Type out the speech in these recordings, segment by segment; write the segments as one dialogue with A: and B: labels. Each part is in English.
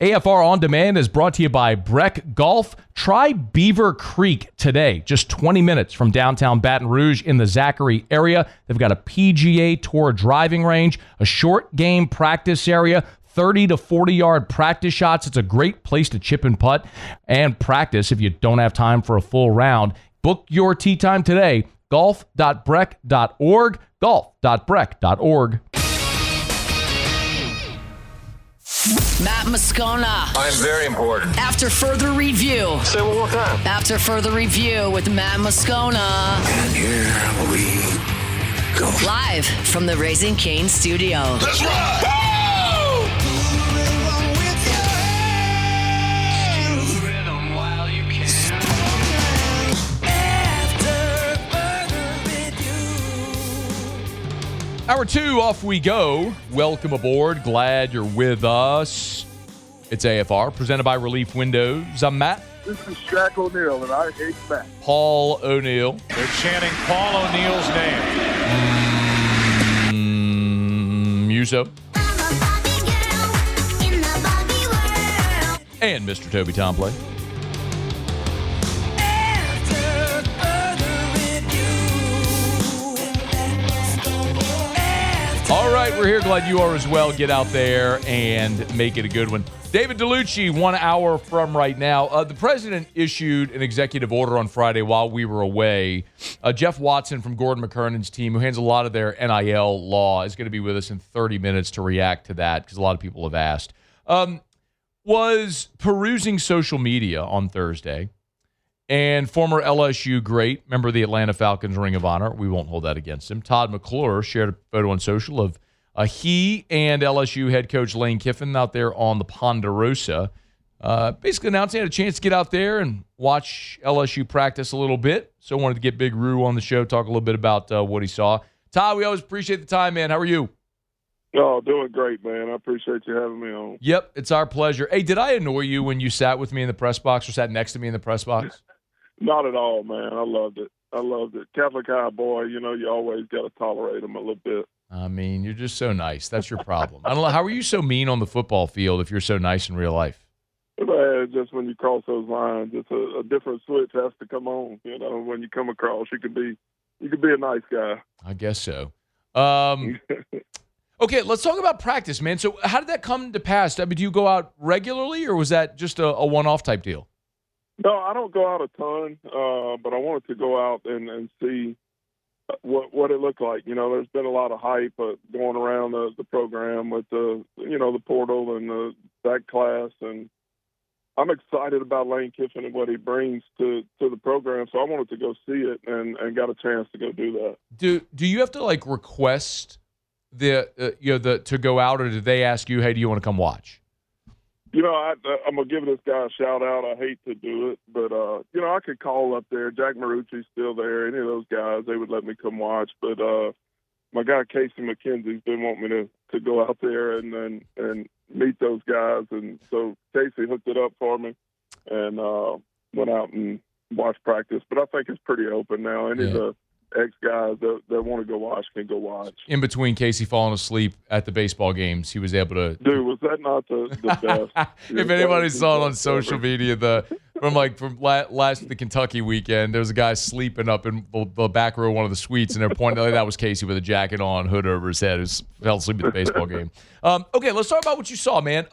A: AFR On Demand is brought to you by Breck Golf. Try Beaver Creek today, just 20 minutes from downtown Baton Rouge in the Zachary area. They've got a PGA Tour driving range, a short game practice area, 30 to 40-yard practice shots. It's a great place to chip and putt and practice if you don't have time for a full round. Book your tee time today, golf.breck.org, golf.breck.org.
B: Matt Moscona.
C: I'm very important.
B: After further review.
C: Say it one more time.
B: After further review with Matt Moscona.
C: And here we go.
B: Live from the Raising Cane studio.
C: Let's ride!
A: Hour 2, off we go. Welcome aboard. Glad you're with us. It's AFR, presented by Relief Windows. I'm Matt.
D: This is Shaq O'Neal, and I hate Matt.
A: Paul O'Neal.
E: They're chanting Paul O'Neal's name.
A: Muso. And Mr. Toby Tomplay. All right, we're here. Glad you are as well. Get out there and make it a good one. David DeLucci, 1 hour from right now. The president issued an executive order on Friday while we were away. Jeff Watson from Gordon McKernan's team, who handles a lot of their NIL law, is going to be with us in 30 minutes to react to that because a lot of people have asked. Was perusing social media on Thursday, and former LSU great, member of the Atlanta Falcons Ring of Honor, we won't hold that against him, Todd McClure shared a photo on social of he and LSU head coach Lane Kiffin out there on the Ponderosa, basically announcing he had a chance to get out there and watch LSU practice a little bit. So I wanted to get Big Roo on the show, talk a little bit about what he saw. Todd, we always appreciate the time, man. How are you?
D: Oh, doing great, man. I appreciate you having me on.
A: Yep, it's our pleasure. Hey, did I annoy you when you sat with me in the press box or sat next to me in the press box?
D: Not at all, man. I loved it. Catholic high boy, you always got to tolerate him a little bit.
A: I mean, you're just so nice. That's your problem. I don't know. How are you so mean on the football field if you're so nice in real life?
D: Man, just when you cross those lines, it's a different switch has to come on. When you come across, you could be a nice guy.
A: I guess so. Okay, let's talk about practice, man. So how did that come to pass? I mean, do you go out regularly, or was that just a one-off type deal?
D: No, I don't go out a ton, but I wanted to go out and see what it looked like. There's been a lot of hype going around the program with the portal and that class, and I'm excited about Lane Kiffin and what he brings to the program. So I wanted to go see it and got a chance to go do that.
A: Do you have to request to go out, or did they ask you, hey, do you want to come watch?
D: I'm going to give this guy a shout-out. I hate to do it, but, I could call up there. Jack Marucci's still there. Any of those guys, they would let me come watch. But my guy Casey McKenzie's been wanting me to go out there and meet those guys. And so Casey hooked it up for me and went out and watched practice. But I think it's pretty open now. Any of the ex-guys that want to go watch can go watch. In between Casey falling asleep at the baseball games, he was able to... Dude, was that not the best?
A: If anybody saw it on social media, from last the Kentucky weekend, there was a guy sleeping up in the back row of one of the suites, and they're pointing out that was Casey with a jacket on, hood over his head, who fell asleep at the baseball game. Okay, let's talk about what you saw, man.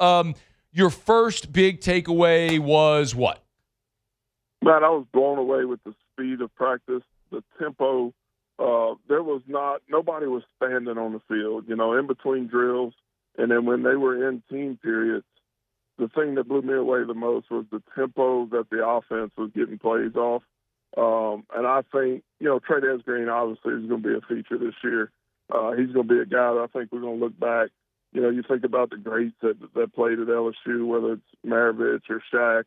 A: Your first big takeaway was what?
D: Man, I was blown away with the speed of practice. The tempo, nobody was standing on the field, in between drills. And then when they were in team periods, the thing that blew me away the most was the tempo that the offense was getting plays off. And I think, Trey'Dez Green obviously is going to be a feature this year. He's going to be a guy that I think we're going to look back. You think about the greats that played at LSU, whether it's Maravich or Shaq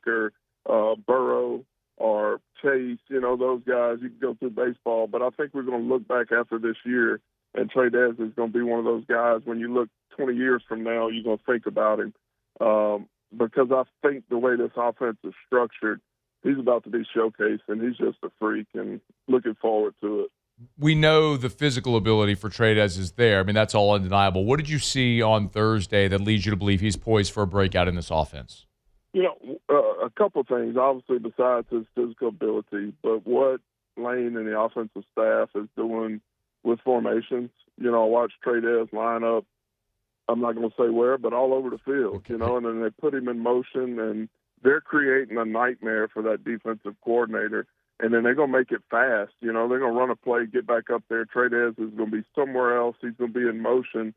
D: or Burrow or Chase, those guys, you can go through baseball. But I think we're going to look back after this year, and Trey'Dez is going to be one of those guys, when you look 20 years from now, you're going to think about him. Because I think the way this offense is structured, he's about to be showcased, and he's just a freak, and looking forward to it.
A: we know the physical ability for Trey'Dez is there. I mean, that's all undeniable. What did you see on Thursday that leads you to believe he's poised for a breakout in this offense?
D: A couple things, obviously, besides his physical ability, but what Lane and the offensive staff is doing with formations. I watched Trey'Dez line up, I'm not going to say where, but all over the field,
A: okay.
D: And then they put him in motion, and they're creating a nightmare for that defensive coordinator. And then they're going to make it fast. They're going to run a play, get back up there. Trey'Dez is going to be somewhere else. He's going to be in motion.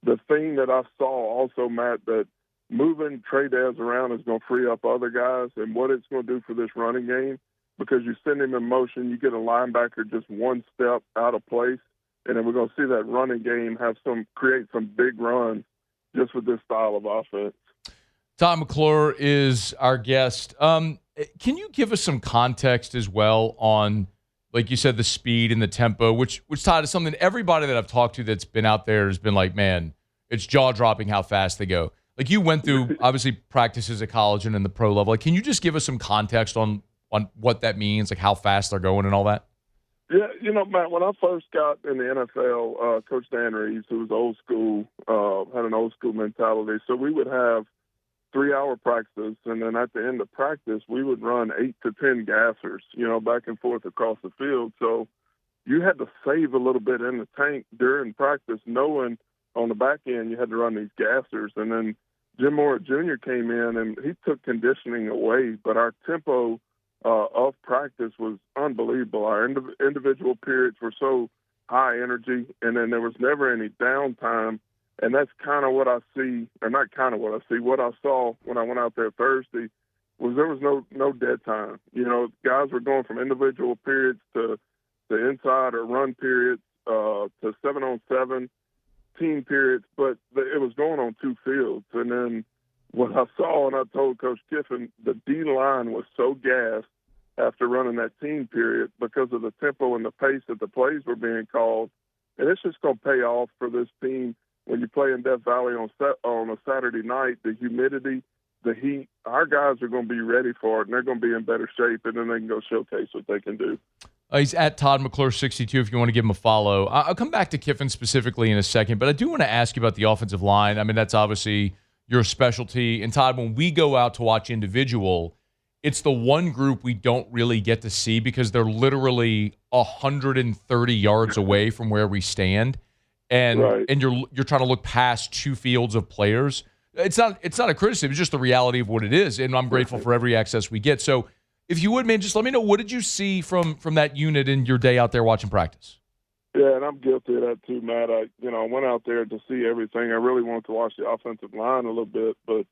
D: The thing that I saw also, Matt, that moving Trey'Dez around is going to free up other guys, and what it's going to do for this running game, because you send him in motion, you get a linebacker just one step out of place, and then we're going to see that running game create some big runs just with this style of offense.
A: Todd McClure is our guest. Can you give us some context as well on, like you said, the speed and the tempo, which Todd is something everybody that I've talked to that's been out there has been like, man, it's jaw-dropping how fast they go. Like, you went through, obviously, practices at college and in the pro level. Like, can you just give us some context on what that means, like how fast they're going and all that?
D: Yeah, Matt, when I first got in the NFL, Coach Dan Reeves, who was old school, had an old school mentality. So we would have 3-hour practice, and then at the end of practice, we would run 8 to 10 gassers, back and forth across the field. So you had to save a little bit in the tank during practice, knowing on the back end you had to run these gassers. And then Jim Moore Jr. came in, and he took conditioning away, but our tempo of practice was unbelievable. Our individual periods were so high energy, and then there was never any downtime. And that's kind of what I see, or not kind of what I see. What I saw when I went out there Thursday was there was no dead time. Guys were going from individual periods to inside or run periods to 7-on-7 team periods, but it was going on 2 fields. And then what I saw, and I told Coach Kiffin, the D-line was so gassed after running that team period because of the tempo and the pace that the plays were being called. And it's just going to pay off for this team. When you play in Death Valley on a Saturday night, the humidity, the heat, our guys are going to be ready for it, and they're going to be in better shape, and then they can go showcase what they can do.
A: He's at Todd McClure 62 if you want to give him a follow. I'll come back to Kiffin specifically in a second, but I do want to ask you about the offensive line. I mean, that's obviously your specialty. And Todd, when we go out to watch individual, it's the one group we don't really get to see because they're literally 130 yards away from where we stand. And
D: right.
A: and you're trying to look past 2 fields of players. It's not a criticism. It's just the reality of what it is. And I'm grateful for every access we get. So if you would, man, just let me know, what did you see from that unit in your day out there watching practice?
D: Yeah, and I'm guilty of that too, Matt. I went out there to see everything. I really wanted to watch the offensive line a little bit, but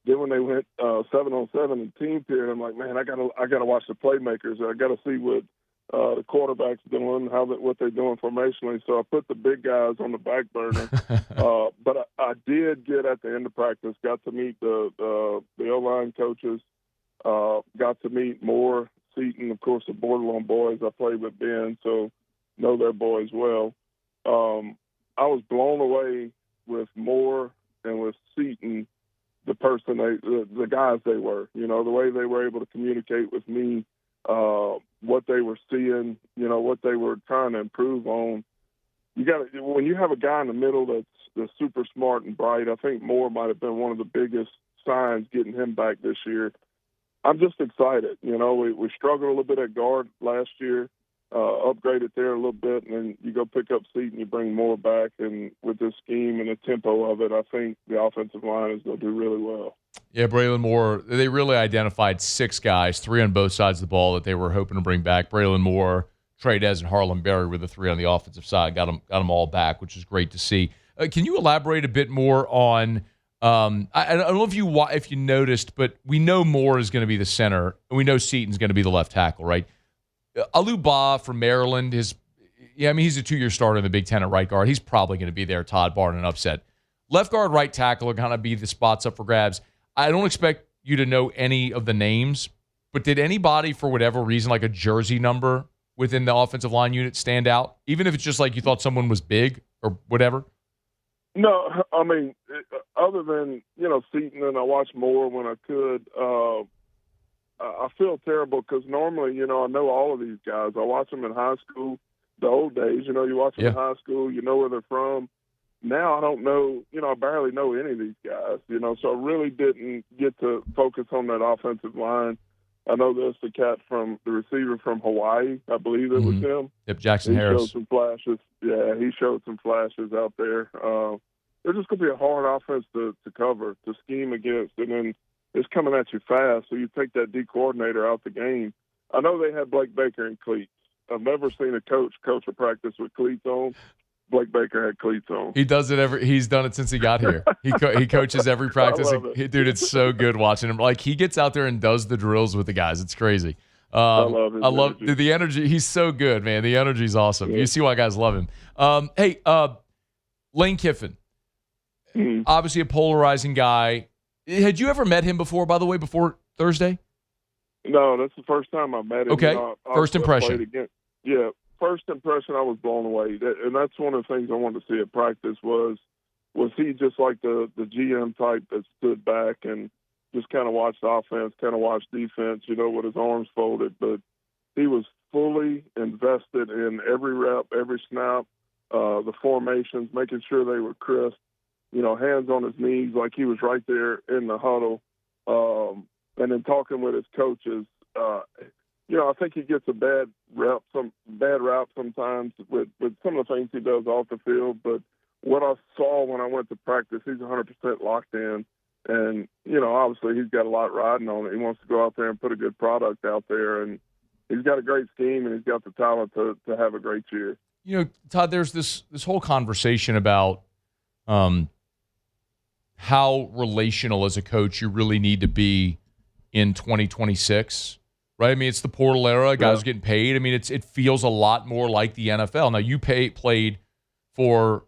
D: then when they went 7-on-7 in team period, I'm like, man, I gotta watch the playmakers. I gotta see what the quarterback's doing, what they're doing formationally. So I put the big guys on the back burner. But I did get at the end of practice, got to meet the O-line coaches, got to meet Moore, Seaton, of course, the Bordelon boys. I played with Ben, so know their boys well. I was blown away with Moore and with Seaton, the guys they were. The way they were able to communicate with me, what they were seeing, what they were trying to improve on. When you have a guy in the middle that's super smart and bright, I think Moore might have been one of the biggest signs getting him back this year. I'm just excited. We struggled a little bit at guard last year, upgraded there a little bit, and then you go pick up Seaton, you bring Moore back, and with this scheme and the tempo of it, I think the offensive line is going to do really well.
A: Yeah, Braylon Moore, they really identified 6 guys, 3 on both sides of the ball that they were hoping to bring back. Braylon Moore, Trey'Dez, and Harlan Berry were the 3 on the offensive side. Got them all back, which is great to see. Can you elaborate a bit more on I don't know if you noticed, but we know Moore is going to be the center, and we know Seaton's going to be the left tackle, right? Aluba from Maryland, he's a 2-year starter in the Big Ten at right guard. He's probably going to be there, Todd, barring an upset. Left guard, right tackle are going to be the spots up for grabs. I don't expect you to know any of the names, but did anybody, for whatever reason, like a jersey number within the offensive line unit stand out? Even if it's just like you thought someone was big or whatever?
D: No, I mean, other than, Seaton, and I watch Moore when I could, I feel terrible because normally, I know all of these guys. I watch them in high school, the old days. You know, you watch them in high school, you know where they're from. Now I don't know, you know, I barely know any of these guys, you know, so I really didn't get to focus on that offensive line. I know there's the receiver from Hawaii. I believe it was him.
A: Yep, Jackson
D: he
A: Harris.
D: Showed some flashes. Yeah, he showed some flashes out there. They're just going to be a hard offense to cover, to scheme against, and then it's coming at you fast, so you take that D coordinator out the game. I know they had Blake Baker in cleats. I've never seen a coach a practice with cleats on. Blake Baker had cleats on.
A: He does it he's done it since he got here. He coaches every practice.
D: I love it.
A: Dude, it's so good watching him. Like, he gets out there and does the drills with the guys. It's crazy.
D: I love his energy.
A: The energy. He's so good, man. The energy's awesome. Yeah. You see why guys love him. Hey, Lane Kiffin, obviously a polarizing guy. Had you ever met him before, by the way, before Thursday?
D: No, that's the first time I met him.
A: Okay,
D: you know,
A: first impression.
D: Yeah, first impression, I was blown away. And that's one of the things I wanted to see at practice was he just like the GM type that stood back and just kind of watched offense, kind of watched defense, you know, with his arms folded. But he was fully invested in every rep, every snap, the formations, making sure they were crisp, you know, hands on his knees like he was right there in the huddle. And then talking with his coaches, you know, I think he gets a bad rap sometimes with some of the things he does off the field. But what I saw when I went to practice, he's 100% locked in. And, you know, obviously he's got a lot riding on it. He wants to go out there and put a good product out there. And he's got a great scheme, and he's got the talent to have a great year.
A: You know, Todd, there's this whole conversation about how relational as a coach you really need to be in 2026, right? I mean, it's the portal era. Guys are getting paid. I mean, it feels a lot more like the NFL. Now, you played for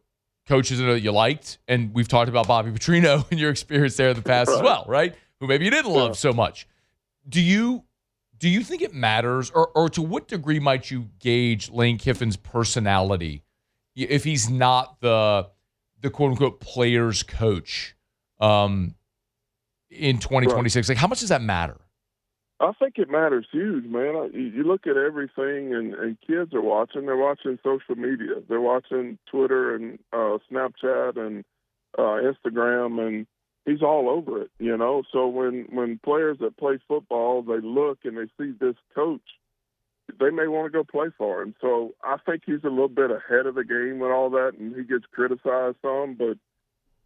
A: coaches that you liked, and we've talked about Bobby Petrino and your experience there in the past as well, right? Who maybe you didn't love so much. Do you think it matters, or to what degree might you gauge Lane Kiffin's personality if he's not the quote-unquote player's coach in 2026? Like, how much does that matter?
D: I think it matters huge, man. You look at everything, and kids are watching. They're watching social media. They're watching Twitter and Snapchat and Instagram, and he's all over it, you know. So when players that play football, they look and they see this coach, they may want to go play for him. So I think he's a little bit ahead of the game with all that, and he gets criticized some, but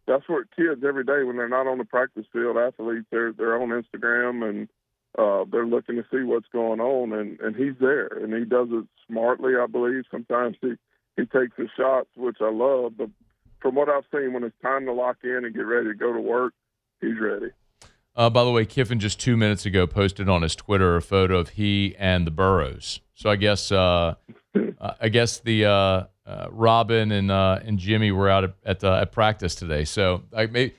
D: that's what kids every day when they're not on the practice field, athletes, they're on Instagram and they're looking to see what's going on, and he's there, and he does it smartly, I believe. Sometimes he takes his shots, which I love, but from what I've seen, when it's time to lock in and get ready to go to work, he's ready.
A: By the way, Kiffin just 2 minutes ago posted on his Twitter a photo of he and the Burrows. So I guess the Robin and Jimmy were out at practice today. So the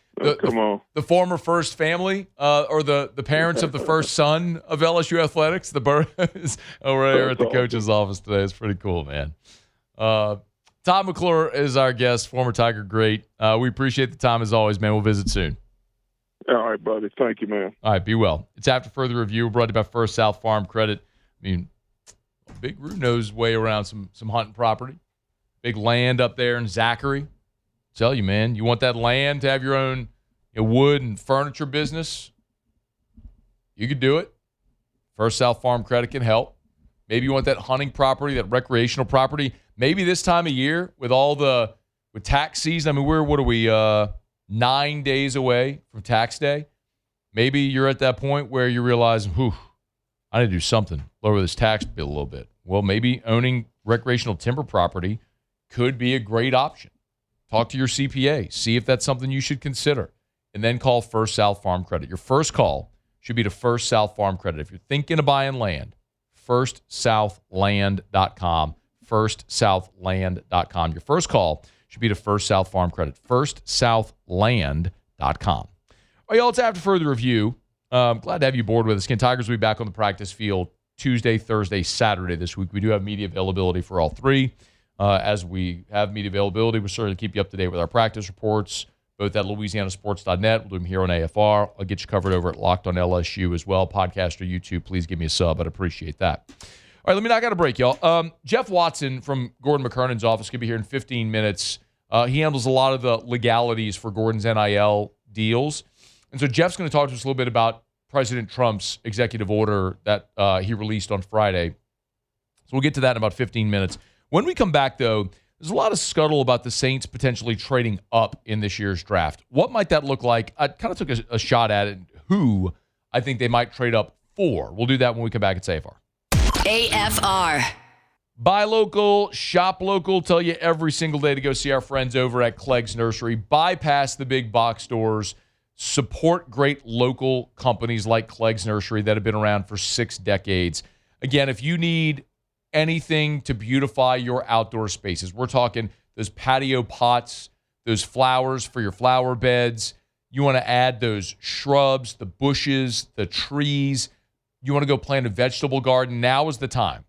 A: former first family or the parents of the first son of LSU athletics, the Burrows, over here at the coach's office today. It's pretty cool, man. Todd McClure is our guest, former Tiger great. We appreciate the time as always, man. We'll visit soon.
D: All right, buddy. Thank you, man.
A: All right, be well. It's After Further Review, brought to you by First South Farm Credit. I mean, Big Roo knows his way around some hunting property. Big land up there in Zachary. Tell you, man, you want that land to have your own wood and furniture business? You could do it. First South Farm Credit can help. Maybe you want that hunting property, that recreational property. Maybe this time of year with tax season. I mean, 9 days away from tax day. Maybe you're at that point where you realize, I need to do something, lower this tax bill a little bit. Well, maybe owning recreational timber property could be a great option. Talk to your CPA. See if that's something you should consider. And then call First South Farm Credit. Your first call should be to First South Farm Credit. If you're thinking of buying land, firstsouthland.com. Firstsouthland.com. Your first call should be to First South Farm Credit. Firstsouthland.com. All right, y'all, it's After Further Review. Glad to have you aboard with us. Again, Tigers will be back on the practice field Tuesday, Thursday, Saturday this week. We do have media availability for all three. As we have media availability, we'll certainly keep you up to date with our practice reports, both at LouisianaSports.net. We'll do them here on AFR. I'll get you covered over at Locked on LSU as well. Podcast or YouTube, please give me a sub. I'd appreciate that. All right, I got to break, y'all. Jeff Watson from Gordon McKernan's office could be here in 15 minutes. He handles a lot of the legalities for Gordon's NIL deals. And so Jeff's going to talk to us a little bit about President Trump's executive order that he released on Friday. So we'll get to that in about 15 minutes. When we come back, though, there's a lot of scuttle about the Saints potentially trading up in this year's draft. What might that look like? I kind of took a shot at it, who I think they might trade up for. We'll do that when we come back at AFR.
B: AFR.
A: Buy local, shop local. Tell you every single day to go see our friends over at Clegg's Nursery. Bypass the big box stores. Support great local companies like Clegg's Nursery that have been around for 6 decades. Again, if you need anything to beautify your outdoor spaces, we're talking those patio pots, those flowers for your flower beds. You want to add those shrubs, the bushes, the trees. You want to go plant a vegetable garden. Now is the time.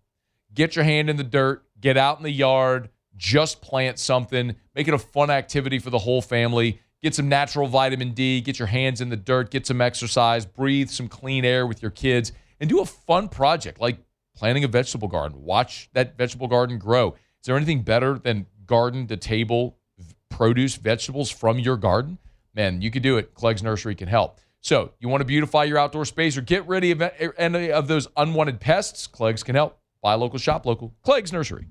A: Get your hand in the dirt. Get out in the yard. Just plant something. Make it a fun activity for the whole family. Get some natural vitamin D. Get your hands in the dirt. Get some exercise. Breathe some clean air with your kids. And do a fun project like planting a vegetable garden. Watch that vegetable garden grow. Is there anything better than garden-to-table produce vegetables from your garden? Man, you could do it. Clegg's Nursery can help. So you want to beautify your outdoor space or get rid of any of those unwanted pests? Clegg's can help. Buy local, shop local. Clegg's Nursery.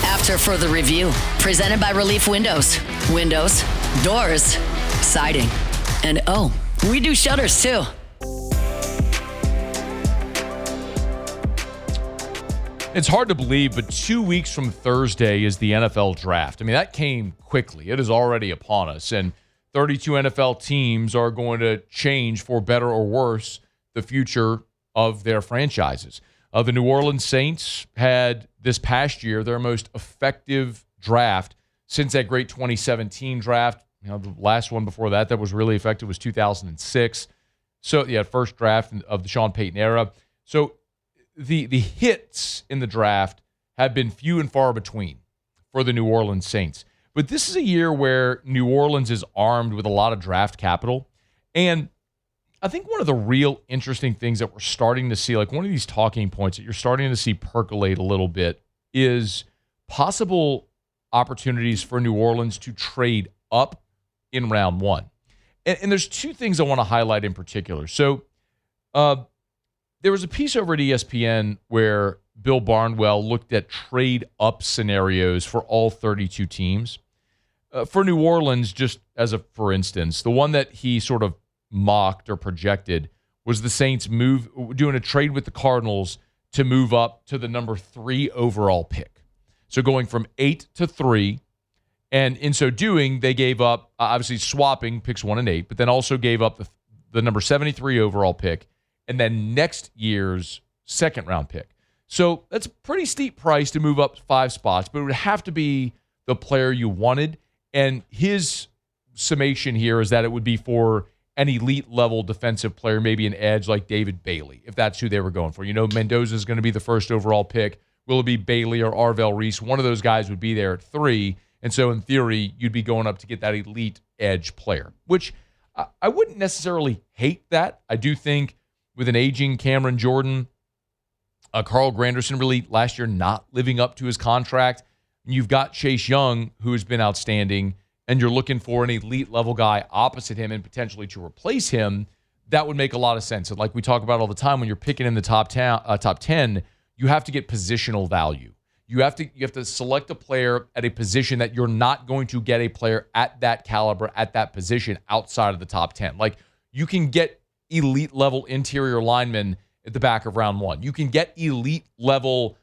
B: After further review, presented by Relief Windows. Windows, doors, siding, and oh, we do shutters too.
A: It's hard to believe, but 2 weeks from Thursday is the NFL draft. I mean, that came quickly. It is already upon us. And 32 NFL teams are going to change, for better or worse, the future of their franchises. The New Orleans Saints had this past year their most effective draft since that great 2017 draft. The last one before that was really effective was 2006. So, first draft of the Sean Payton era. So, the hits in the draft have been few and far between for the New Orleans Saints. But this is a year where New Orleans is armed with a lot of draft capital. And I think one of the real interesting things that we're starting to see, like one of these talking points that you're starting to see percolate a little bit, is possible opportunities for New Orleans to trade up in round one. And there's 2 things I want to highlight in particular. So, there was a piece over at ESPN where Bill Barnwell looked at trade-up scenarios for all 32 teams. For New Orleans, just as a for instance, the one that he sort of mocked or projected was the Saints doing a trade with the Cardinals to move up to the number 3 overall pick. So going from 8 to 3, and in so doing, they gave up, obviously swapping picks 1 and 8, but then also gave up the number 73 overall pick, and then next year's second-round pick. So that's a pretty steep price to move up 5 spots, but it would have to be the player you wanted. And his summation here is that it would be for an elite-level defensive player, maybe an edge like David Bailey, if that's who they were going for. Mendoza is going to be the first overall pick. Will it be Bailey or Arvell Reese? One of those guys would be there at 3. And so, in theory, you'd be going up to get that elite edge player, which I wouldn't necessarily hate that. I do think with an aging Cameron Jordan, Carl Granderson really last year not living up to his contract. You've got Chase Young, who has been outstanding, and you're looking for an elite-level guy opposite him and potentially to replace him. That would make a lot of sense. And like we talk about all the time, when you're picking in the top 10, you have to get positional value. You have to select a player at a position that you're not going to get a player at that caliber, at that position outside of the top 10. Like, you can get elite-level interior linemen at the back of round 1. You can get elite-level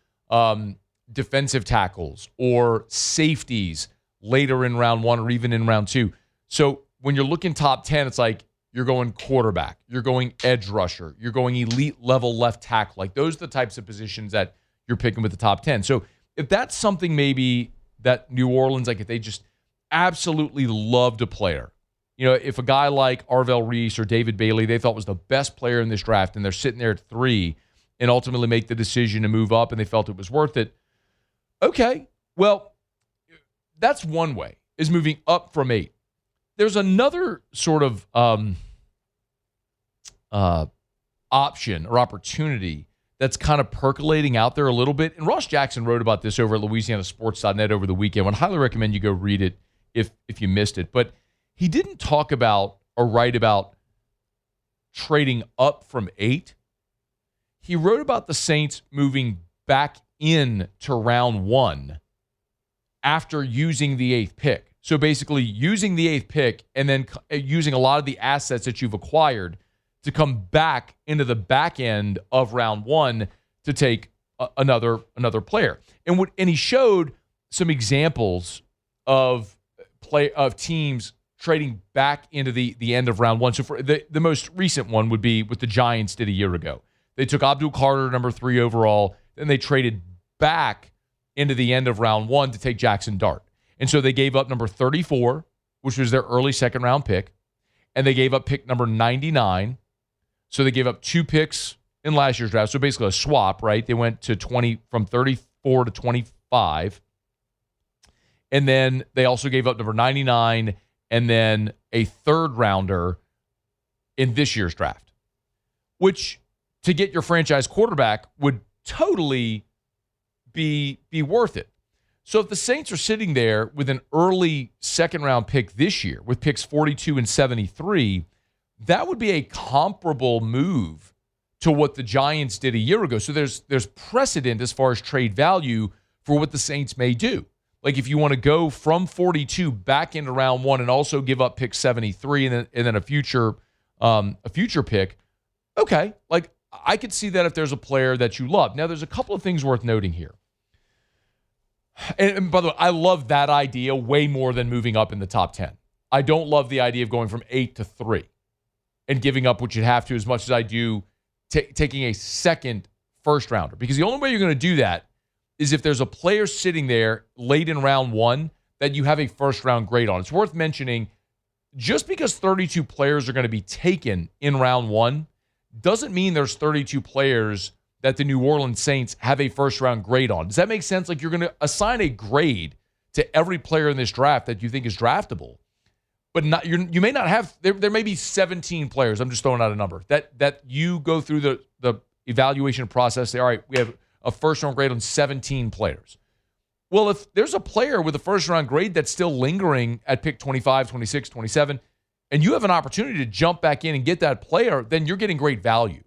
A: defensive tackles or safeties later in round 1 or even in round 2. So when you're looking top 10, it's like you're going quarterback, you're going edge rusher, you're going elite-level left tackle. Like, those are the types of positions that you're picking with the top 10. So if that's something maybe that New Orleans, like if they just absolutely loved a player, if a guy like Arvell Reese or David Bailey they thought was the best player in this draft and they're sitting there at 3 and ultimately make the decision to move up and they felt it was worth it, okay, well, that's one way, is moving up from 8. There's another sort of option or opportunity that's kind of percolating out there a little bit. And Ross Jackson wrote about this over at LouisianaSports.net over the weekend. I would highly recommend you go read it if you missed it. But he didn't talk about or write about trading up from 8. He wrote about the Saints moving back in to round 1 after using the 8th pick. So basically using the 8th pick and then using a lot of the assets that you've acquired to come back into the back end of round 1 to take another player. And he showed some examples of teams trading back into the end of round 1. So for the most recent one would be what the Giants did a year ago. They took Abdul Carter, number 3 overall, then they traded back into the end of round 1 to take Jackson Dart. And so they gave up number 34, which was their early second-round pick, and they gave up pick number 99. So they gave up 2 picks in last year's draft. So basically a swap, right? They went to 20 from 34 to 25. And then they also gave up number 99 and then a third-rounder in this year's draft, which to get your franchise quarterback would totally be worth it. So if the Saints are sitting there with an early second-round pick this year with picks 42 and 73, that would be a comparable move to what the Giants did a year ago. So there's precedent as far as trade value for what the Saints may do. Like if you want to go from 42 back into round 1 and also give up pick 73 and then a future pick, okay. Like I could see that if there's a player that you love. Now there's a couple of things worth noting here. And by the way, I love that idea way more than moving up in the top 10. I don't love the idea of going from 8 to 3 and giving up what you'd have to as much as I do taking a second first rounder. Because the only way you're going to do that is if there's a player sitting there late in round 1 that you have a first round grade on. It's worth mentioning, just because 32 players are going to be taken in round 1 doesn't mean there's 32 players that the New Orleans Saints have a first-round grade on. Does that make sense? Like you're going to assign a grade to every player in this draft that you think is draftable, but not you may not have. There may be 17 players. I'm just throwing out a number that you go through the evaluation process. Say, all right, we have a first-round grade on 17 players. Well, if there's a player with a first-round grade that's still lingering at pick 25, 26, 27, and you have an opportunity to jump back in and get that player, then you're getting great value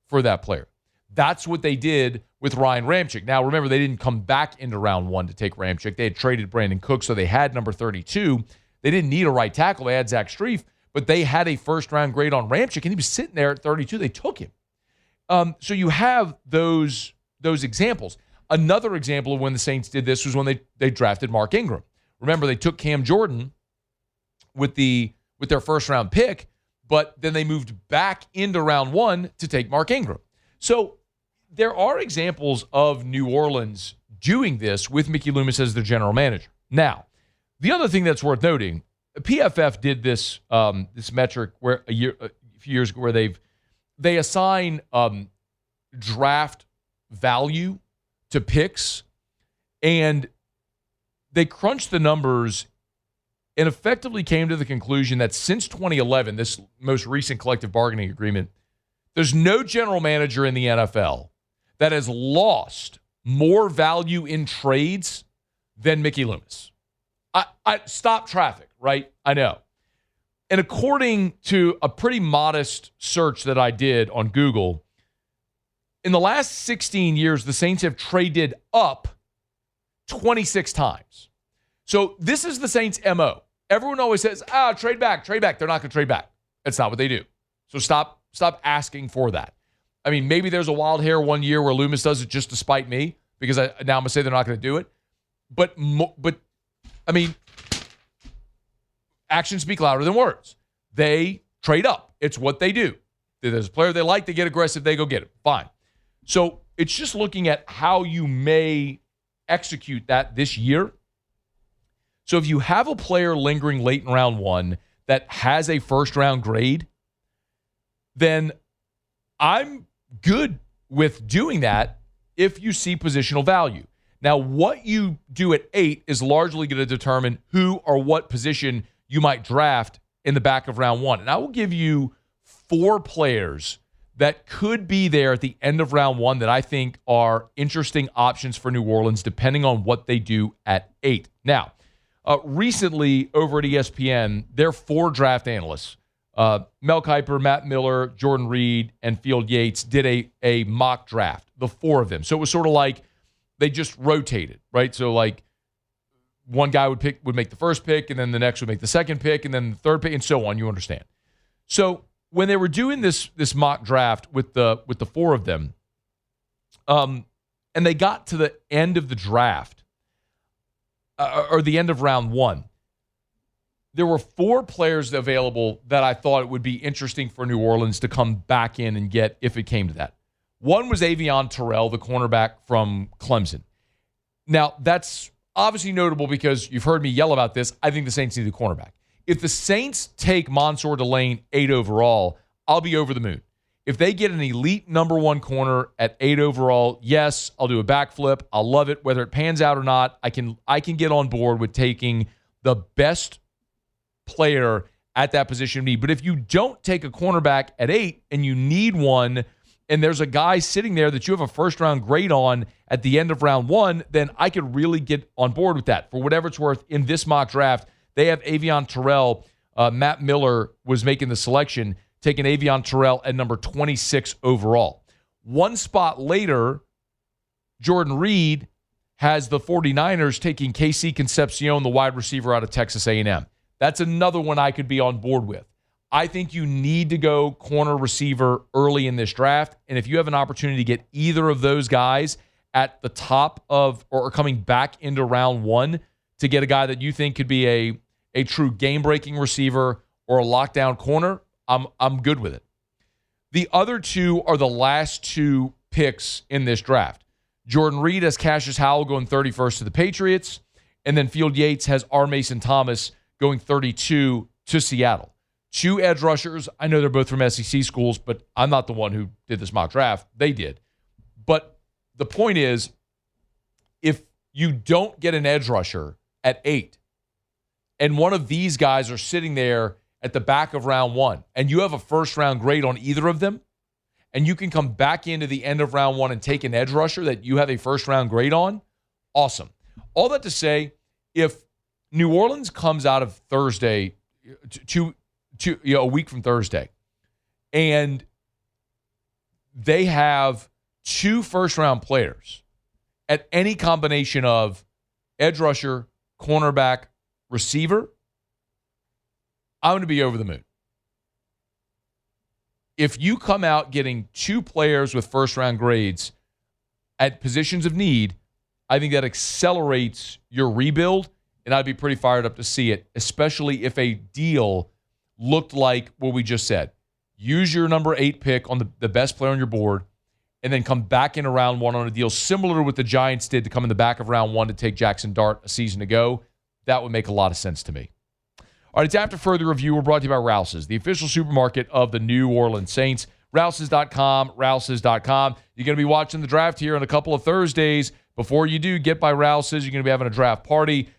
A: for that player. That's what they did with Ryan Ramczyk. Now, remember, they didn't come back into round 1 to take Ramczyk. They had traded Brandon Cook, so they had number 32. They didn't need a right tackle. They had Zach Strief, but they had a first-round grade on Ramczyk, and he was sitting there at 32. They took him. So you have those examples. Another example of when the Saints did this was when they drafted Mark Ingram. Remember, they took Cam Jordan with their first-round pick, but then they moved back into round 1 to take Mark Ingram. So there are examples of New Orleans doing this with Mickey Loomis as their general manager. Now, the other thing that's worth noting, PFF did this metric where a few years ago where they assign draft value to picks, and they crunched the numbers and effectively came to the conclusion that since 2011, this most recent collective bargaining agreement, there's no general manager in the NFL that has lost more value in trades than Mickey Loomis. I stop traffic, right? I know. And according to a pretty modest search that I did on Google, in the last 16 years, the Saints have traded up 26 times. So this is the Saints' MO. Everyone always says, trade back. They're not going to trade back. That's not what they do. So stop asking for that. I mean, maybe there's a wild hair one year where Loomis does it just to spite me because now I'm going to say they're not going to do it. But I mean, actions speak louder than words. They trade up. It's what they do. If there's a player they like, they get aggressive, they go get it. Fine. So it's just looking at how you may execute that this year. So if you have a player lingering late in round 1 that has a first-round grade, then I'm good with doing that if you see positional value. Now, what you do at 8 is largely going to determine who or what position you might draft in the back of round 1. And I will give you 4 players that could be there at the end of round one that I think are interesting options for New Orleans, depending on what they do at 8. Now, recently over at ESPN, their 4 draft analysts, Mel Kiper, Matt Miller, Jordan Reed, and Field Yates, did a mock draft, the 4 of them. So it was sort of like they just rotated, right? So like one guy would make the first pick, and then the next would make the second pick, and then the third pick, and so on. You understand. So when they were doing this mock draft with the 4 of them, and they got to the end of the draft, or the end of round 1, there were 4 players available that I thought it would be interesting for New Orleans to come back in and get if it came to that. One was Avion Terrell, the cornerback from Clemson. Now, that's obviously notable because you've heard me yell about this. I think the Saints need a cornerback. If the Saints take Mansour Delane 8 overall, I'll be over the moon. If they get an elite number 1 corner at 8 overall, yes, I'll do a backflip. I'll love it. Whether it pans out or not, I can get on board with taking the best player at that position of need. But if you don't take a cornerback at 8 and you need one, and there's a guy sitting there that you have a first-round grade on at the end of round 1, then I could really get on board with that. For whatever it's worth, in this mock draft, they have Avion Terrell. Matt Miller was making the selection, taking Avion Terrell at number 26 overall. One spot later, Jordan Reed has the 49ers taking KC Concepcion, the wide receiver out of Texas A&M. That's another one I could be on board with. I think you need to go corner receiver early in this draft, and if you have an opportunity to get either of those guys at the top of or coming back into round 1 to get a guy that you think could be a true game-breaking receiver or a lockdown corner, I'm good with it. The other 2 are the last 2 picks in this draft. Jordan Reed has Cassius Howell going 31st to the Patriots, and then Field Yates has R. Mason Thomas going 32 to Seattle. 2 edge rushers. I know they're both from SEC schools, but I'm not the one who did this mock draft. They did. But the point is, if you don't get an edge rusher at 8, and one of these guys are sitting there at the back of round 1, and you have a first-round grade on either of them, and you can come back into the end of round 1 and take an edge rusher that you have a first-round grade on, awesome. All that to say, if New Orleans comes out of Thursday, a week from Thursday, and they have 2 first-round players at any combination of edge rusher, cornerback, receiver, I'm going to be over the moon. If you come out getting 2 players with first-round grades at positions of need, I think that accelerates your rebuild, and I'd be pretty fired up to see it, especially if a deal looked like what we just said. Use your number 8 pick on the best player on your board, and then come back into round 1 on a deal similar to what the Giants did to come in the back of round 1 to take Jackson Dart a season ago. That would make a lot of sense to me. All right, it's After Further Review. We're brought to you by Rouse's, the official supermarket of the New Orleans Saints. Rouse's.com, Rouse's.com. You're going to be watching the draft here on a couple of Thursdays. Before you do, get by Rouse's. You're going to be having a draft party.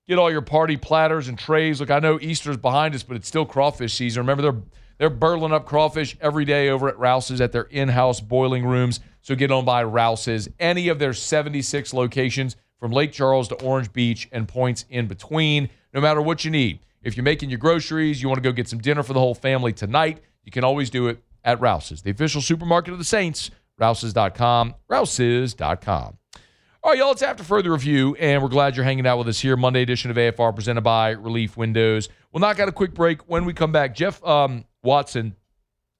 A: Get all your party platters and trays. Look, I know Easter's behind us, but it's still crawfish season. Remember, they're burling up crawfish every day over at Rouse's at their in-house boiling rooms. So get on by Rouse's. Any of their 76 locations from Lake Charles to Orange Beach and points in between, no matter what you need. If you're making your groceries, you want to go get some dinner for the whole family tonight, you can always do it at Rouse's, the official supermarket of the Saints. Rouse's.com, Rouse's.com. All right, y'all, it's After Further Review, and we're glad you're hanging out with us here. Monday edition of AFR presented by Relief Windows. We'll knock out a quick break. When we come back, Jeff Watson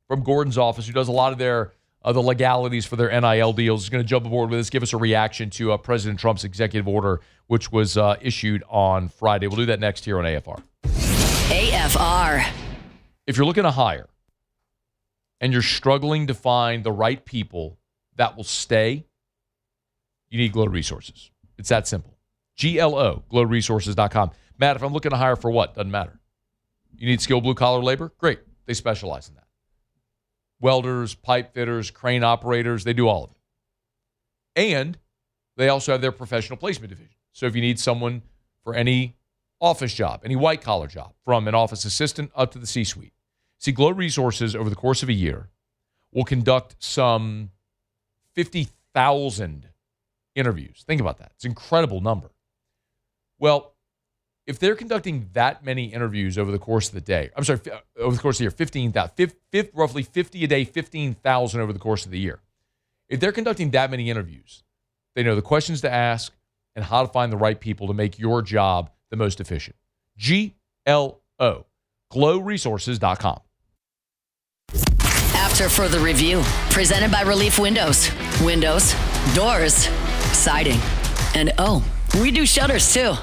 A: from Gordon's office, who does a lot of their the legalities for their NIL deals, is going to jump aboard with us, give us a reaction to President Trump's executive order, which was issued on Friday. We'll do that next here on AFR.
B: AFR.
A: If you're looking to hire and you're struggling to find the right people that will stay, you need Glow Resources. It's that simple. GLO, glowresources.com. Matt, if I'm looking to hire for what? Doesn't matter. You need skilled blue-collar labor? Great. They specialize in that. Welders, pipe fitters, crane operators, they do all of it. And they also have their professional placement division. So if you need someone for any office job, any white-collar job, from an office assistant up to the C-suite, see, Glow Resources over the course of a year will conduct some 50,000 interviews. Think about that. It's an incredible number. Well, if they're conducting that many interviews over the course of the day, over the course of the year, 15,000, roughly 50 a day, 15,000 over the course of the year. If they're conducting that many interviews, they know the questions to ask and how to find the right people to make your job the most efficient. GLO, glowresources.com.
B: After further review, presented by Relief Windows. Windows, doors, siding, and we do shutters too.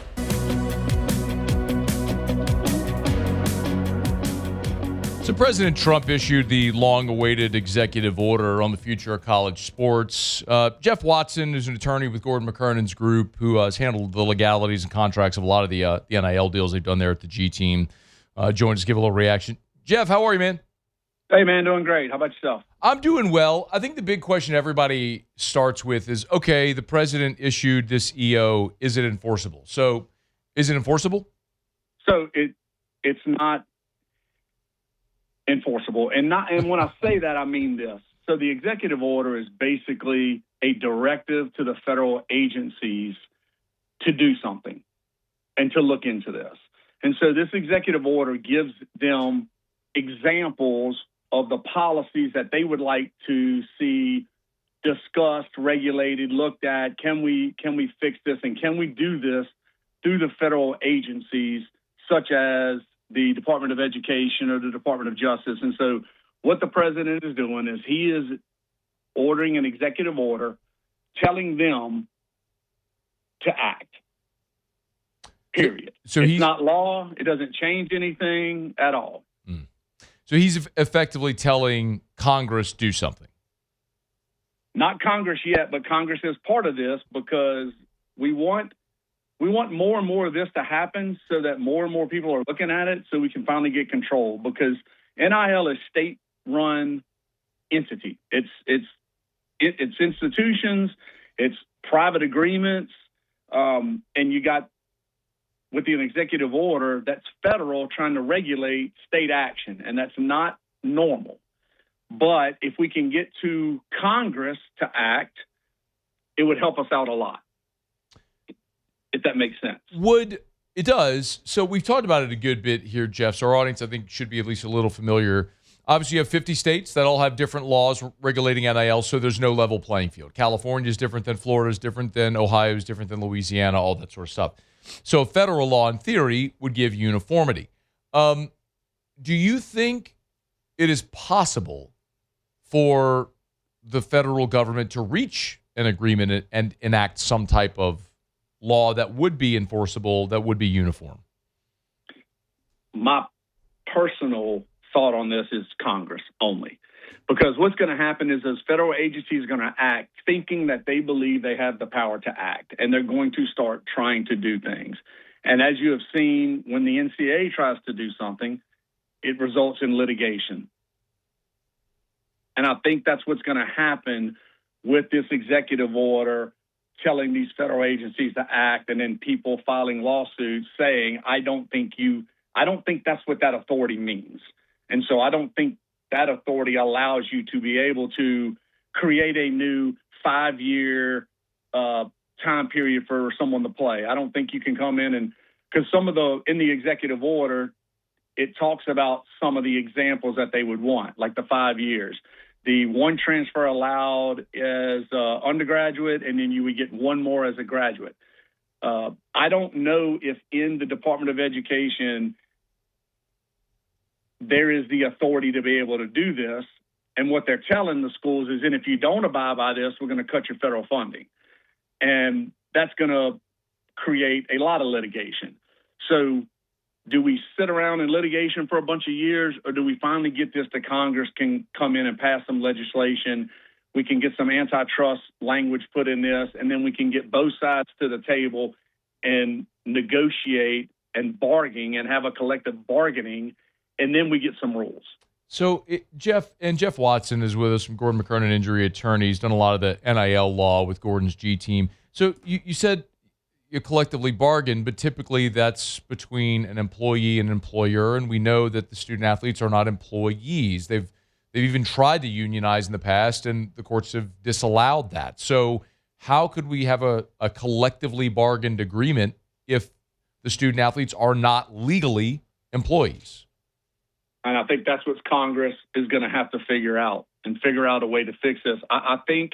A: So President Trump issued the long-awaited executive order on the future of college sports. Jeff Watson is an attorney with Gordon McKernan's group who has handled the legalities and contracts of a lot of the NIL deals they've done there at the G team. Joined us to give a little reaction. Jeff, how are you, man?
F: Hey, man, doing great. How about yourself?
A: I'm doing well. I think the big question everybody starts with is, okay, the president issued this EO. Is it enforceable? So is it enforceable?
F: So it's not enforceable. And when I say that, I mean this. So the executive order is basically a directive to the federal agencies to do something and to look into this. And so this executive order gives them examples of the policies that they would like to see discussed, regulated, looked at. Can we fix this, and can we do this through the federal agencies such as the Department of Education or the Department of Justice? And so what the president is doing is he is ordering an executive order telling them to act. Period.
A: So
F: it's not law. It doesn't change anything at all.
A: So he's effectively telling Congress do something.
F: Not Congress yet, but Congress is part of this because we want more and more of this to happen so that more and more people are looking at it so we can finally get control, because NIL is state-run entity. It's institutions, it's private agreements, and you got with an executive order that's federal trying to regulate state action, and that's not normal. But if we can get to Congress to act, it would help us out a lot, if that makes sense.
A: It does. So we've talked about it a good bit here, Jeff. So our audience, I think, should be at least a little familiar. Obviously, you have 50 states that all have different laws regulating NIL, so there's no level playing field. California is different than Florida, is different than Ohio, is different than Louisiana, all that sort of stuff. So federal law, in theory, would give uniformity. Do you think it is possible for the federal government to reach an agreement and enact some type of law that would be enforceable, that would be uniform?
F: My personal thought on this is Congress only. Because what's going to happen is those federal agencies are going to act thinking that they believe they have the power to act, and they're going to start trying to do things. And as you have seen, when the NCAA tries to do something, it results in litigation. And I think that's what's going to happen with this executive order telling these federal agencies to act, and then people filing lawsuits saying, I don't think that's what that authority means. And so I don't think that authority allows you to be able to create a new 5-year time period for someone to play. I don't think you can come in and, because in the executive order, it talks about some of the examples that they would want, like the 5 years. The one transfer allowed as undergraduate, and then you would get one more as a graduate. I don't know if in the Department of Education there is the authority to be able to do this. And what they're telling the schools is, and if you don't abide by this, we're going to cut your federal funding. And that's going to create a lot of litigation. So do we sit around in litigation for a bunch of years, or do we finally get this to Congress, can come in and pass some legislation? We can get some antitrust language put in this, and then we can get both sides to the table and negotiate and bargain and have a collective bargaining, and then we get some rules.
A: So Jeff Watson is with us from Gordon McKernan Injury Attorney. He's done a lot of the NIL law with Gordon's G team. So you said you collectively bargain, but typically that's between an employee and an employer, and we know that the student athletes are not employees. They've They've even tried to unionize in the past, and the courts have disallowed that. So how could we have a collectively bargained agreement if the student athletes are not legally employees?
F: And I think that's what Congress is going to have to figure out a way to fix this. I think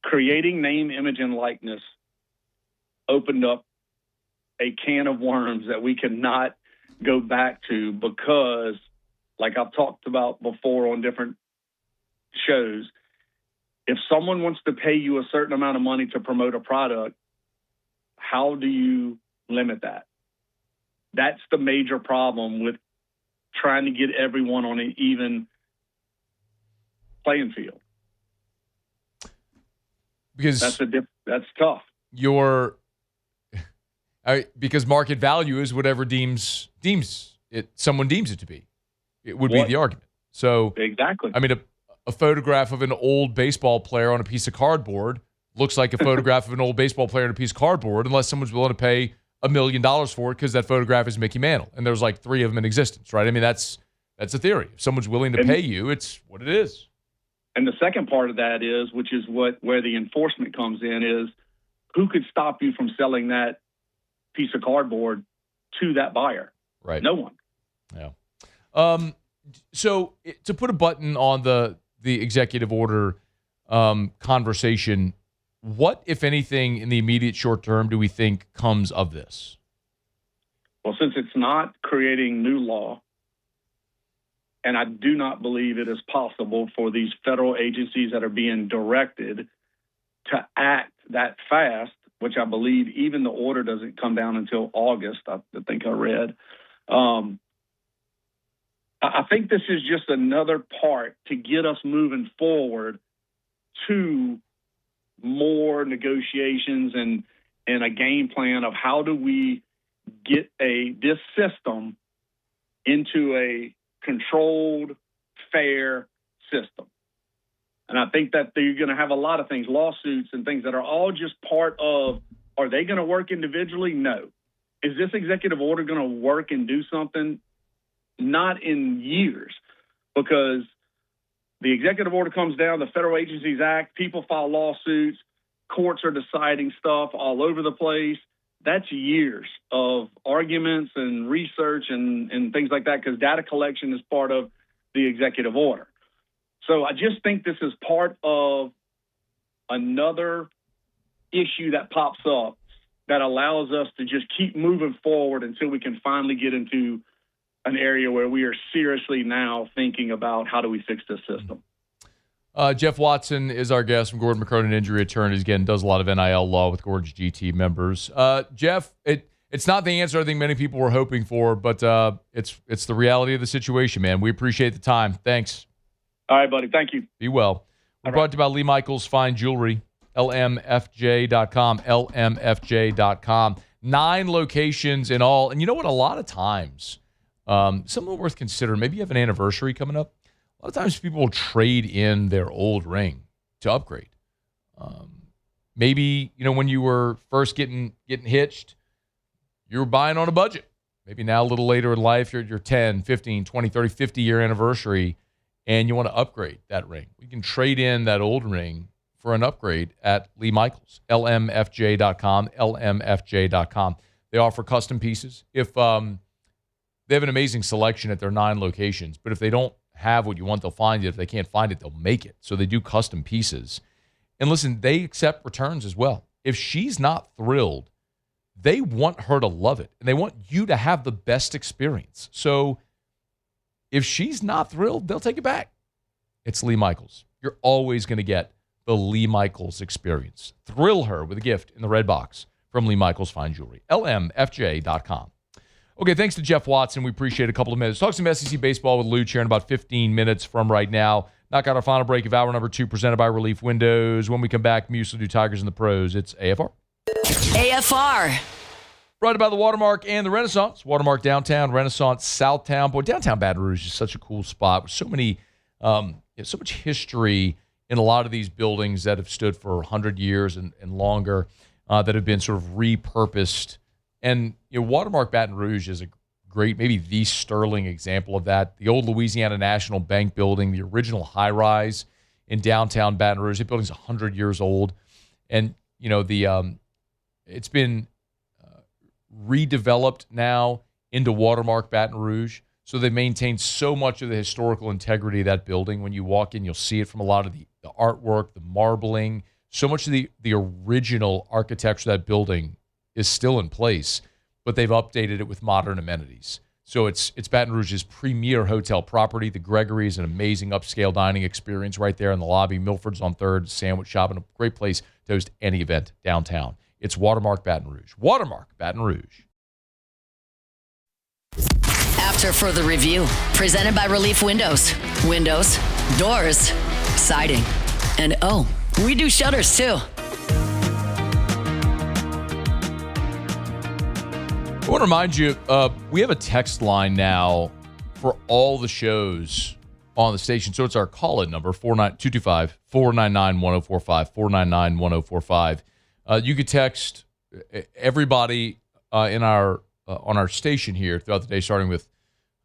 F: creating name, image, and likeness opened up a can of worms that we cannot go back to because, like I've talked about before on different shows, if someone wants to pay you a certain amount of money to promote a product, how do you limit that? That's the major problem with trying to get everyone on an even playing field.
A: Because
F: that's tough.
A: Because market value is whatever someone deems it to be. It would be the argument. So
F: exactly.
A: I mean, a photograph of an old baseball player on a piece of cardboard looks like a photograph of an old baseball player on a piece of cardboard, unless someone's willing to pay $1 million for it because that photograph is Mickey Mantle, and there's like 3 of them in existence, right? I mean, that's a theory. If someone's willing to pay you, it's what it is.
F: And the second part of that is, which is where the enforcement comes in, is who could stop you from selling that piece of cardboard to that buyer?
A: Right.
F: No one.
A: Yeah. So to put a button on the executive order conversation, what, if anything, in the immediate short term do we think comes of this?
F: Well, since it's not creating new law, and I do not believe it is possible for these federal agencies that are being directed to act that fast, which I believe even the order doesn't come down until August, I think I read. I think this is just another part to get us moving forward to more negotiations and a game plan of how do we get this system into a controlled, fair system. And I think that you're going to have a lot of things, lawsuits and things that are all just part of, are they going to work individually? No. Is this executive order going to work and do something? Not in years, because the executive order comes down, the federal agencies act, people file lawsuits, courts are deciding stuff all over the place. That's years of arguments and research and things like that, because data collection is part of the executive order. So I just think this is part of another issue that pops up that allows us to just keep moving forward until we can finally get into an area where we are seriously now thinking about how do we fix this system.
A: Jeff Watson is our guest from Gordon McCronin Injury Attorneys. Again, does a lot of NIL law with Gordon's GT members. Jeff, it's not the answer I think many people were hoping for, but it's the reality of the situation, man. We appreciate the time. Thanks.
F: All right, buddy. Thank you.
A: Be well. We're brought to you by Lee Michaels Fine Jewelry, lmfj.com, lmfj.com. 9 locations in all. And you know what? A lot of times, something worth considering, maybe you have an anniversary coming up. A lot of times people will trade in their old ring to upgrade. Maybe, when you were first getting hitched, you were buying on a budget. Maybe now a little later in life, you're 10, 15, 20, 30, 50-year anniversary, and you want to upgrade that ring. You can trade in that old ring for an upgrade at Lee Michaels, lmfj.com, lmfj.com. They offer custom pieces. If they have an amazing selection at their 9 locations, but if they don't have what you want, they'll find it. If they can't find it, they'll make it. So they do custom pieces. And listen, they accept returns as well. If she's not thrilled, they want her to love it, and they want you to have the best experience. So if she's not thrilled, they'll take it back. It's Lee Michaels. You're always going to get the Lee Michaels experience. Thrill her with a gift in the red box from Lee Michaels Fine Jewelry, lmfj.com. Okay, thanks to Jeff Watson. We appreciate a couple of minutes. Talk some SEC baseball with Luch here in about 15 minutes from right now. Knock out our final break of hour number 2, presented by Relief Windows. When we come back, LSU Tigers and the pros. It's AFR.
B: AFR.
A: Brought to you by the Watermark and the Renaissance. Watermark downtown, Renaissance Southtown. Boy, downtown Baton Rouge is such a cool spot with so many, so much history in a lot of these buildings that have stood for 100 years and longer, that have been sort of repurposed. And Watermark Baton Rouge is a great, maybe the sterling example of that. The old Louisiana National Bank building, the original high-rise in downtown Baton Rouge. The building's 100 years old. And, it's been redeveloped now into Watermark Baton Rouge. So they maintained so much of the historical integrity of that building. When you walk in, you'll see it from a lot of the artwork, the marbling. So much of the original architecture of that building is still in place, but they've updated it with modern amenities. So it's Baton Rouge's premier hotel property. The Gregory is an amazing upscale dining experience right there in the lobby. Milford's on 3rd, sandwich shop, and a great place to host any event downtown. It's Watermark Baton Rouge. Watermark Baton Rouge.
B: After further review, presented by Relief Windows. Windows, doors, siding, and we do shutters too.
A: I want to remind you, we have a text line now for all the shows on the station. So it's our call-in number, 225-499-1045, 499-1045. You could text everybody on our station here throughout the day, starting with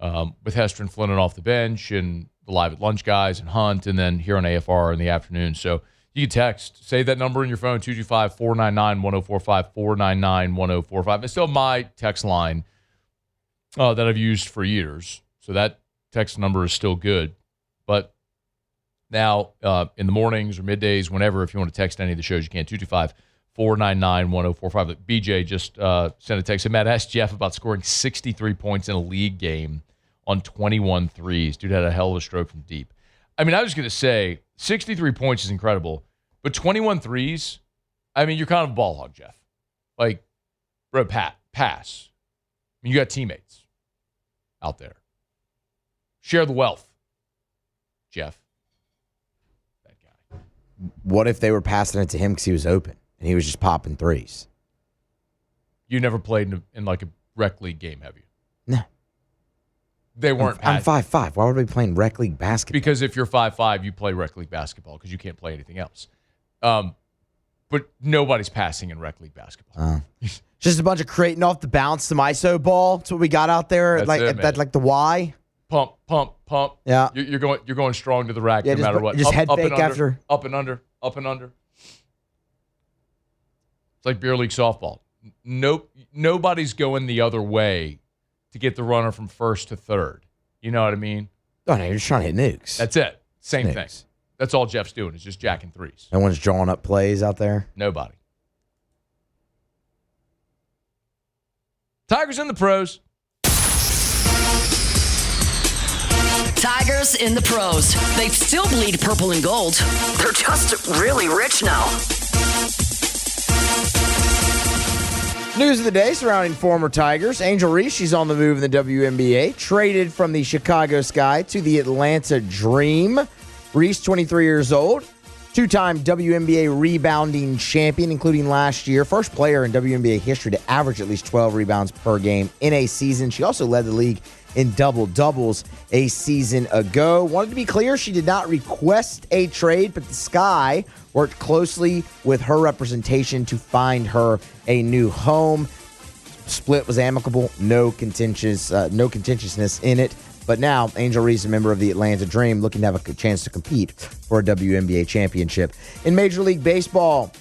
A: Hester and Flynn and Off the Bench and the Live at Lunch guys and Hunt, and then here on AFR in the afternoon. So you can text, save that number in your phone, 225-499-1045, 499-1045. It's still my text line that I've used for years. So that text number is still good. But now in the mornings or middays, whenever, if you want to text any of the shows, you can, 225-499-1045. BJ just sent a text. And Matt asked Jeff about scoring 63 points in a league game on 21 threes. Dude had a hell of a stroke from deep. I mean, I was going to say 63 points is incredible, but 21 threes, I mean, you're kind of a ball hog, Jeff. Like, bro, pass. I mean, you got teammates out there. Share the wealth, Jeff. That guy.
G: What if they were passing it to him because he was open and he was just popping threes?
A: You never played in like a rec league game, have you?
G: No.
A: They weren't.
G: I'm 5'5". Why would we be playing rec league basketball?
A: Because if you're 5'5", you play rec league basketball because you can't play anything else. But nobody's passing in rec league basketball.
G: Just a bunch of creating off the bounce, some ISO ball. That's what we got out there.
A: That's
G: like the Y.
A: Pump.
G: Yeah,
A: you're going strong to the rack, no matter what.
G: Just head fake after.
A: Up and under. It's like beer league softball. Nobody's going the other way to get the runner from first to third. You know what I mean?
G: Oh, no, you're just trying to hit nukes.
A: That's it. Same
G: Nukes.
A: thing. That's all Jeff's doing is just jacking threes.
G: No one's drawing up plays out there.
A: Nobody. Tigers in the pros.
B: Tigers in the pros. They still bleed purple and gold. They're just really rich now.
G: News of the day surrounding former Tigers. Angel Reese, she's on the move in the WNBA. Traded from the Chicago Sky to the Atlanta Dream. Reese, 23 years old. Two-time WNBA rebounding champion, including last year. First player in WNBA history to average at least 12 rebounds per game in a season. She also led the league in double-doubles a season ago. Wanted to be clear, she did not request a trade, but the Sky worked closely with her representation to find her a new home. Split was amicable, no contentiousness in it. But now, Angel Reese, a member of the Atlanta Dream, looking to have a chance to compete for a WNBA championship. In Major League Baseball,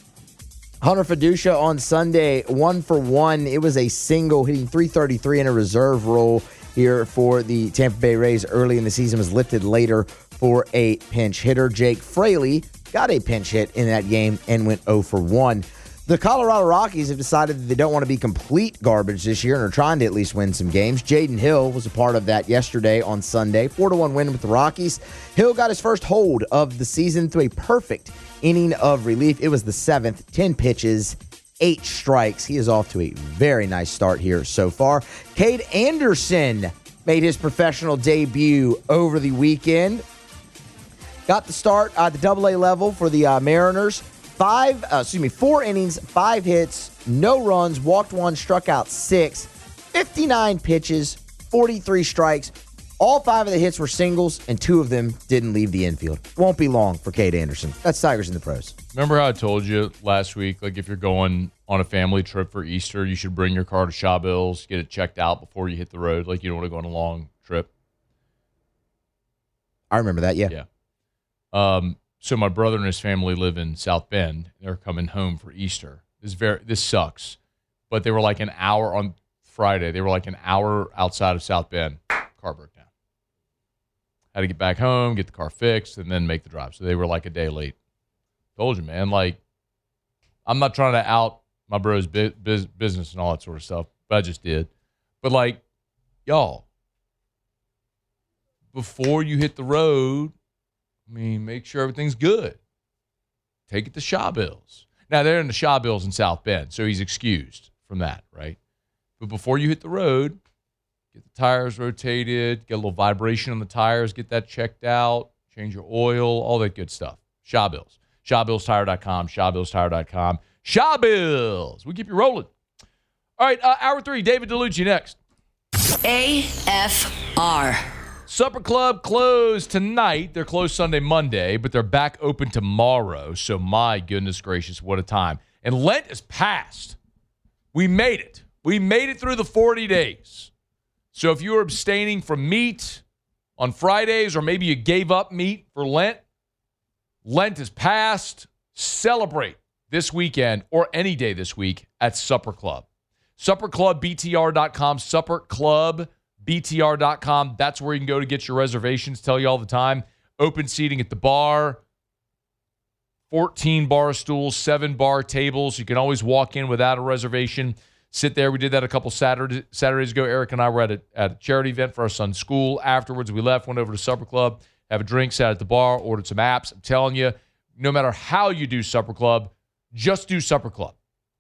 G: Hunter Fiducia on Sunday, 1 for 1. It was a single, hitting .333 in a reserve role here for the Tampa Bay Rays early in the season, was lifted later for a pinch hitter. Jake Fraley got a pinch hit in that game and went 0 for 1. The Colorado Rockies have decided that they don't want to be complete garbage this year and are trying to at least win some games. Jaden Hill was a part of that yesterday on Sunday. 4-1 win with the Rockies. Hill got his first hold of the season through a perfect inning of relief. It was the 7th, 10 pitches, 8 strikes. He is off to a very nice start here so far. Cade Anderson made his professional debut over the weekend. Got the start at the AA level for the Mariners. 4 innings, 5 hits, no runs, walked 1, struck out 6, 59 pitches, 43 strikes, All 5 of the hits were singles, and 2 of them didn't leave the infield. Won't be long for Cade Anderson. That's Tigers in the pros.
A: Remember how I told you last week, like if you're going on a family trip for Easter, you should bring your car to Shawbills, get it checked out before you hit the road. Like you don't want to go on a long trip.
G: I remember that, yeah.
A: Yeah. So my brother and his family live in South Bend. They're coming home for Easter. This sucks. But they were like an hour on Friday. They were like an hour outside of South Bend. Car broke down. Had to get back home, get the car fixed, and then make the drive. So they were like a day late. Told you, man. Like, I'm not trying to out my bro's business and all that sort of stuff, but I just did. But, like, y'all, before you hit the road, I mean, make sure everything's good. Take it to Shawbills. Now, they're in the Shawbills in South Bend, so he's excused from that, right? But before you hit the road, get the tires rotated, get a little vibration on the tires, get that checked out, change your oil, all that good stuff. Shawbills. ShawBillsTire.com, ShawBillsTire.com. Shawbills. We keep you rolling. All right, hour 3, David DeLucci next.
B: AFR.
A: Supper Club closed tonight. They're closed Sunday, Monday, but they're back open tomorrow. So my goodness gracious, what a time. And Lent is past. We made it. We made it through the 40 days. So if you were abstaining from meat on Fridays, or maybe you gave up meat for Lent, Lent is past. Celebrate this weekend or any day this week at Supper Club. SupperClubBTR.com, SupperClubBTR.com. That's where you can go to get your reservations. Tell you all the time. Open seating at the bar. 14 bar stools, 7 bar tables. You can always walk in without a reservation. Sit there. We did that a couple Saturdays ago. Eric and I were at a charity event for our son's school. Afterwards, we left, went over to Supper Club, have a drink, sat at the bar, ordered some apps. I'm telling you, no matter how you do Supper Club, just do Supper Club.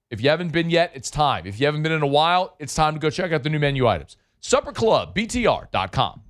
A: If you haven't been yet, it's time. If you haven't been in a while, it's time to go check out the new menu items. SupperClubBTR.com.